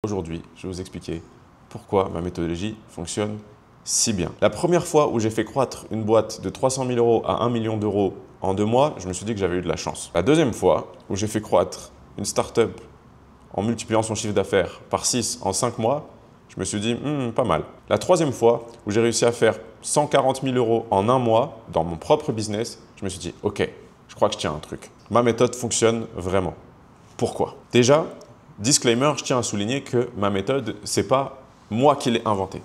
aujourd'hui, je vais vous expliquer pourquoi ma méthodologie fonctionne si bien. La première fois où j'ai fait croître une boîte de 300 000 € à 1 million d'euros en 2 mois, je me suis dit que j'avais eu de la chance. La deuxième fois où j'ai fait croître une start-up en multipliant son chiffre d'affaires par 6 en 5 mois, je me suis dit, pas mal. La troisième fois où j'ai réussi à faire 140 000 € en 1 mois dans mon propre business, je me suis dit, ok, je crois que je tiens un truc. Ma méthode fonctionne vraiment. Pourquoi? Déjà, disclaimer, je tiens à souligner que ma méthode, ce n'est pas moi qui l'ai inventée.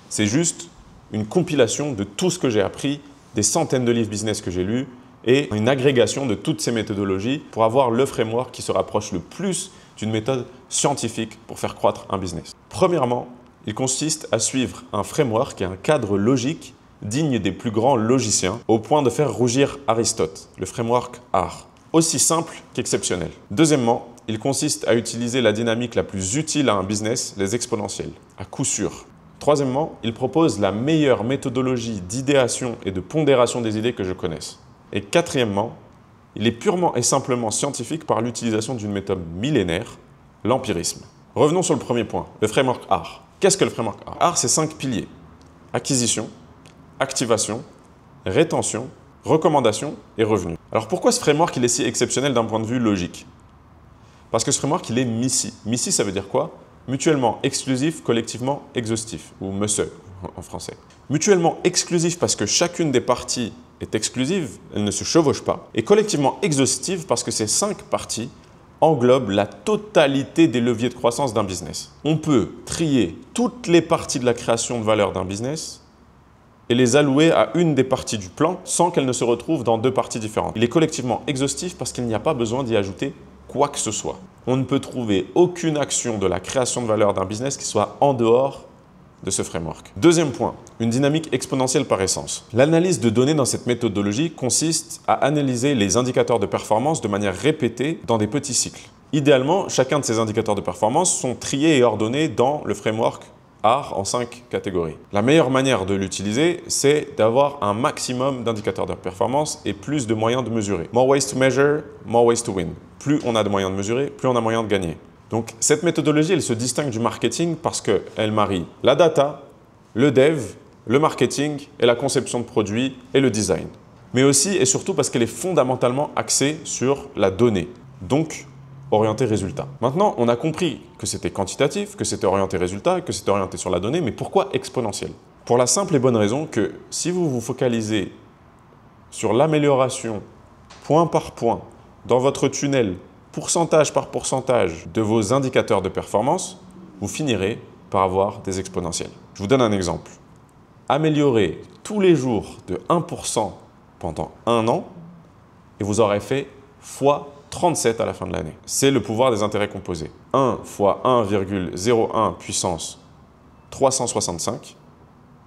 C'est juste une compilation de tout ce que j'ai appris, des centaines de livres business que j'ai lus et une agrégation de toutes ces méthodologies pour avoir le framework qui se rapproche le plus d'une méthode scientifique pour faire croître un business. Premièrement, il consiste à suivre un framework et un cadre logique digne des plus grands logiciens au point de faire rougir Aristote, le framework R. Aussi simple qu'exceptionnel. Deuxièmement, il consiste à utiliser la dynamique la plus utile à un business, les exponentiels, à coup sûr. Troisièmement, il propose la meilleure méthodologie d'idéation et de pondération des idées que je connaisse. Et quatrièmement, il est purement et simplement scientifique par l'utilisation d'une méthode millénaire, l'empirisme. Revenons sur le premier point, le framework R. Qu'est-ce que le framework R? R, c'est 5 piliers. Acquisition, activation, rétention, recommandation et revenu. Alors pourquoi ce framework il est si exceptionnel d'un point de vue logique? Parce que ce framework il est MICI. MICI, ça veut dire quoi? Mutuellement exclusif, collectivement exhaustif, ou MUSE en français. Mutuellement exclusif parce que chacune des parties est exclusive, elle ne se chevauche pas. Et collectivement exhaustive parce que ces 5 parties englobent la totalité des leviers de croissance d'un business. On peut trier toutes les parties de la création de valeur d'un business et les allouer à une des parties du plan sans qu'elles ne se retrouvent dans 2 parties différentes. Il est collectivement exhaustif parce qu'il n'y a pas besoin d'y ajouter quoi que ce soit. On ne peut trouver aucune action de la création de valeur d'un business qui soit en dehors de ce framework. Deuxième point, une dynamique exponentielle par essence. L'analyse de données dans cette méthodologie consiste à analyser les indicateurs de performance de manière répétée dans des petits cycles. Idéalement, chacun de ces indicateurs de performance sont triés et ordonnés dans le framework R en 5 catégories. La meilleure manière de l'utiliser, c'est d'avoir un maximum d'indicateurs de performance et plus de moyens de mesurer. More ways to measure, more ways to win. Plus on a de moyens de mesurer, plus on a moyen de gagner. Donc cette méthodologie, elle se distingue du marketing parce qu'elle marie la data, le dev, le marketing et la conception de produits et le design. Mais aussi et surtout parce qu'elle est fondamentalement axée sur la donnée, donc orienté résultat. Maintenant, on a compris que c'était quantitatif, que c'était orienté résultat, que c'était orienté sur la donnée, mais pourquoi exponentiel? Pour la simple et bonne raison que si vous vous focalisez sur l'amélioration point par point dans votre tunnel, pourcentage par pourcentage de vos indicateurs de performance, vous finirez par avoir des exponentiels. Je vous donne un exemple. Améliorez tous les jours de 1% pendant 1 an et vous aurez fait fois 37 à la fin de l'année. C'est le pouvoir des intérêts composés. 1 fois 1,01 puissance 365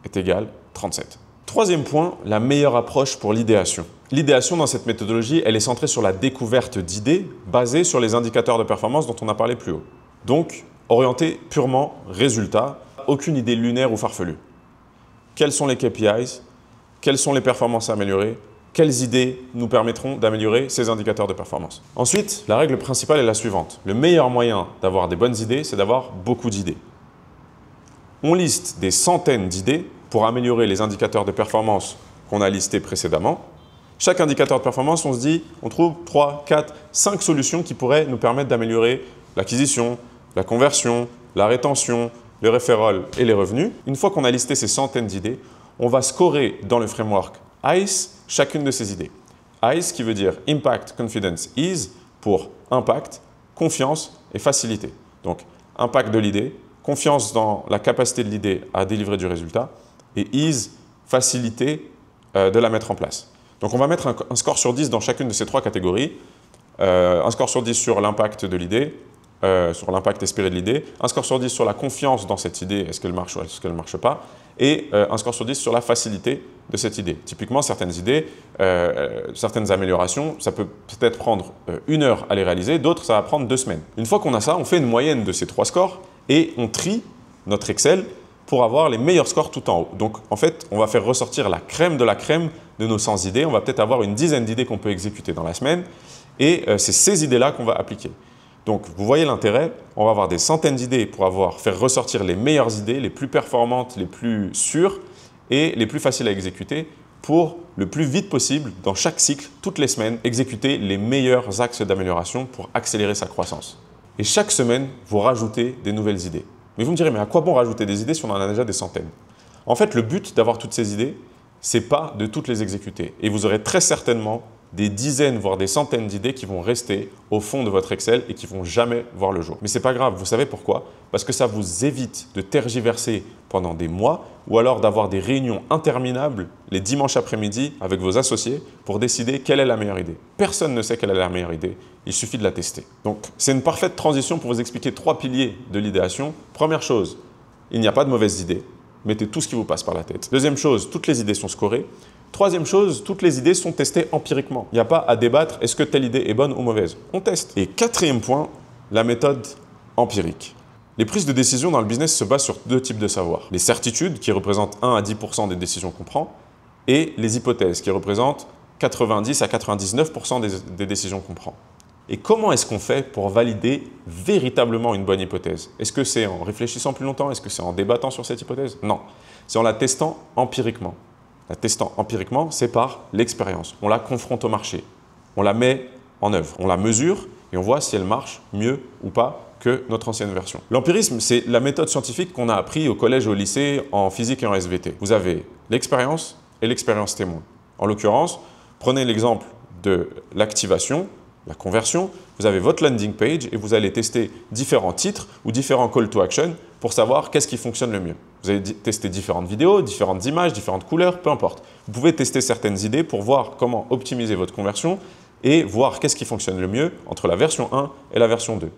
est égal 37. Troisième point, la meilleure approche pour l'idéation. L'idéation dans cette méthodologie, elle est centrée sur la découverte d'idées basées sur les indicateurs de performance dont on a parlé plus haut. Donc, orienté purement résultat, aucune idée lunaire ou farfelue. Quels sont les KPIs? Quelles sont les performances à améliorer? Quelles idées nous permettront d'améliorer ces indicateurs de performance? Ensuite, la règle principale est la suivante. Le meilleur moyen d'avoir des bonnes idées, c'est d'avoir beaucoup d'idées. On liste des centaines d'idées pour améliorer les indicateurs de performance qu'on a listés précédemment. Chaque indicateur de performance, on se dit, on trouve 3, 4, 5 solutions qui pourraient nous permettre d'améliorer l'acquisition, la conversion, la rétention, le referral et les revenus. Une fois qu'on a listé ces centaines d'idées, on va scorer dans le framework ICE chacune de ces idées. ICE qui veut dire Impact, Confidence, Ease pour impact, confiance et facilité. Donc, impact de l'idée, confiance dans la capacité de l'idée à délivrer du résultat et ease, facilité de la mettre en place. Donc, on va mettre un score sur 10 dans chacune de ces 3 catégories. Un score sur 10 sur l'impact de l'idée, sur l'impact espéré de l'idée, un score sur 10 sur la confiance dans cette idée, est-ce qu'elle marche ou est-ce qu'elle ne marche pas, et un score sur 10 sur la facilité de cette idée. Typiquement, certaines idées, certaines améliorations, ça peut peut-être prendre 1 heure à les réaliser, d'autres, ça va prendre 2 semaines. Une fois qu'on a ça, on fait une moyenne de ces 3 scores et on trie notre Excel pour avoir les meilleurs scores tout en haut. Donc, en fait, on va faire ressortir la crème de nos 100 idées. On va peut-être avoir une dizaine d'idées qu'on peut exécuter dans la semaine et c'est ces idées-là qu'on va appliquer. Donc, vous voyez l'intérêt, on va avoir des centaines d'idées pour faire ressortir les meilleures idées, les plus performantes, les plus sûres et les plus faciles à exécuter pour le plus vite possible, dans chaque cycle, toutes les semaines, exécuter les meilleurs axes d'amélioration pour accélérer sa croissance. Et chaque semaine, vous rajoutez des nouvelles idées. Mais vous me direz, mais à quoi bon rajouter des idées si on en a déjà des centaines? En fait, le but d'avoir toutes ces idées, ce n'est pas de toutes les exécuter. Et vous aurez très certainement des dizaines, voire des centaines d'idées qui vont rester au fond de votre Excel et qui ne vont jamais voir le jour. Mais ce n'est pas grave, vous savez pourquoi? Parce que ça vous évite de tergiverser pendant des mois ou alors d'avoir des réunions interminables les dimanches après-midi avec vos associés pour décider quelle est la meilleure idée. Personne ne sait quelle est la meilleure idée, il suffit de la tester. Donc, c'est une parfaite transition pour vous expliquer 3 piliers de l'idéation. Première chose, il n'y a pas de mauvaises idées. Mettez tout ce qui vous passe par la tête. Deuxième chose, toutes les idées sont scorées. Troisième chose, toutes les idées sont testées empiriquement. Il n'y a pas à débattre, est-ce que telle idée est bonne ou mauvaise? On teste. Et quatrième point, la méthode empirique. Les prises de décision dans le business se basent sur 2 types de savoir. Les certitudes, qui représentent 1 à 10% des décisions qu'on prend, et les hypothèses, qui représentent 90 à 99% des décisions qu'on prend. Et comment est-ce qu'on fait pour valider véritablement une bonne hypothèse? Est-ce que c'est en réfléchissant plus longtemps? Est-ce que c'est en débattant sur cette hypothèse? Non, c'est en la testant empiriquement. La testant empiriquement, c'est par l'expérience. On la confronte au marché, on la met en œuvre, on la mesure et on voit si elle marche mieux ou pas que notre ancienne version. L'empirisme, c'est la méthode scientifique qu'on a appris au collège et au lycée en physique et en SVT. Vous avez l'expérience et l'expérience témoin. En l'occurrence, prenez l'exemple de l'activation, la conversion, vous avez votre landing page et vous allez tester différents titres ou différents call to action pour savoir qu'est-ce qui fonctionne le mieux. Vous allez tester différentes vidéos, différentes images, différentes couleurs, peu importe. Vous pouvez tester certaines idées pour voir comment optimiser votre conversion et voir qu'est-ce qui fonctionne le mieux entre la version 1 et la version 2.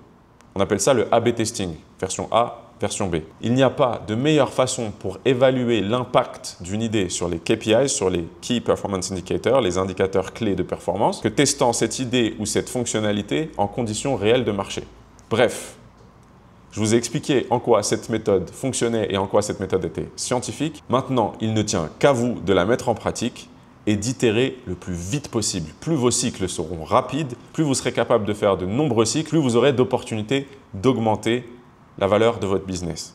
On appelle ça le A/B testing, version A, version B. Il n'y a pas de meilleure façon pour évaluer l'impact d'une idée sur les KPIs, sur les Key Performance Indicators, les indicateurs clés de performance, que testant cette idée ou cette fonctionnalité en conditions réelles de marché. Bref, je vous ai expliqué en quoi cette méthode fonctionnait et en quoi cette méthode était scientifique. Maintenant, il ne tient qu'à vous de la mettre en pratique et d'itérer le plus vite possible. Plus vos cycles seront rapides, plus vous serez capable de faire de nombreux cycles, plus vous aurez d'opportunités d'augmenter la valeur de votre business.